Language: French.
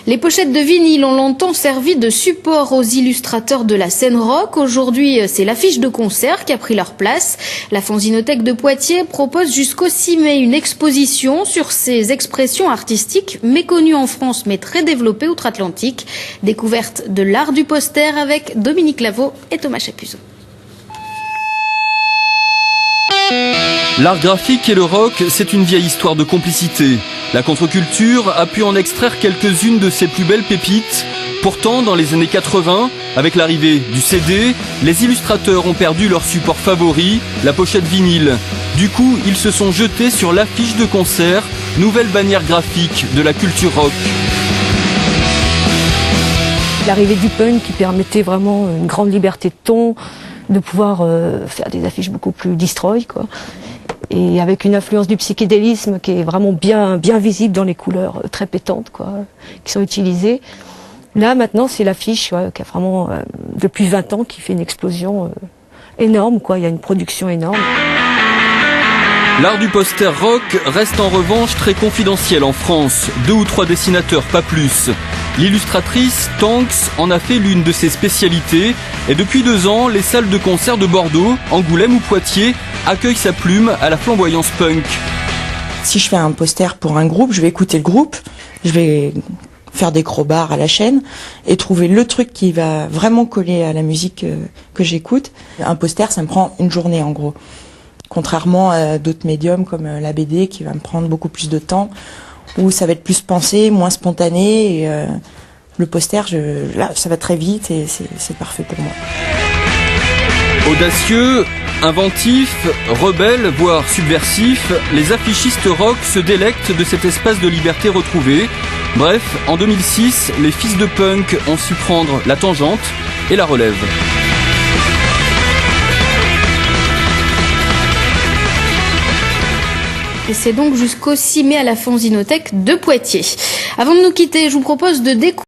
Les pochettes de vinyle ont longtemps servi de support aux illustrateurs de la scène rock. Aujourd'hui, c'est l'affiche de concert qui a pris leur place. La Fanzinothèque de Poitiers propose jusqu'au 6 mai une exposition sur ces expressions artistiques méconnues en France mais très développées outre-Atlantique. Découverte de l'art du poster avec Dominique Lavaux et Thomas Chapuzot. L'art graphique et le rock, c'est une vieille histoire de complicité. La contre-culture a pu en extraire quelques-unes de ses plus belles pépites. Pourtant, dans les années 80, avec l'arrivée du CD, les illustrateurs ont perdu leur support favori, la pochette vinyle. Du coup, ils se sont jetés sur l'affiche de concert, nouvelle bannière graphique de la culture rock. L'arrivée du punk qui permettait vraiment une grande liberté de ton, de pouvoir faire des affiches beaucoup plus destroy, quoi. Et avec une influence du psychédélisme qui est vraiment bien visible dans les couleurs très pétantes, quoi, qui sont utilisées. Là, maintenant, c'est l'affiche qui a vraiment, depuis 20 ans, qui fait une explosion énorme, quoi. Il y a une production énorme. L'art du poster rock reste en revanche très confidentiel en France. 2 ou 3 dessinateurs, pas plus. L'illustratrice Tanks en a fait l'une de ses spécialités. Et depuis 2 ans, les salles de concert de Bordeaux, Angoulême ou Poitiers accueillent sa plume à la flamboyance punk. Si je fais un poster pour un groupe, je vais écouter le groupe, je vais faire des crowbars à la chaîne et trouver le truc qui va vraiment coller à la musique que j'écoute. Un poster, ça me prend une journée en gros. Contrairement à d'autres médiums comme la BD qui va me prendre beaucoup plus de temps, où ça va être plus pensé, moins spontané. Et, le poster, là, ça va très vite et c'est parfait pour moi. Audacieux, inventifs, rebelles, voire subversifs, les affichistes rock se délectent de cet espace de liberté retrouvé. Bref, en 2006, les fils de punk ont su prendre la tangente et la relève. Et c'est donc jusqu'au 6 mai à la Fanzinothèque de Poitiers. Avant de nous quitter, je vous propose de découvrir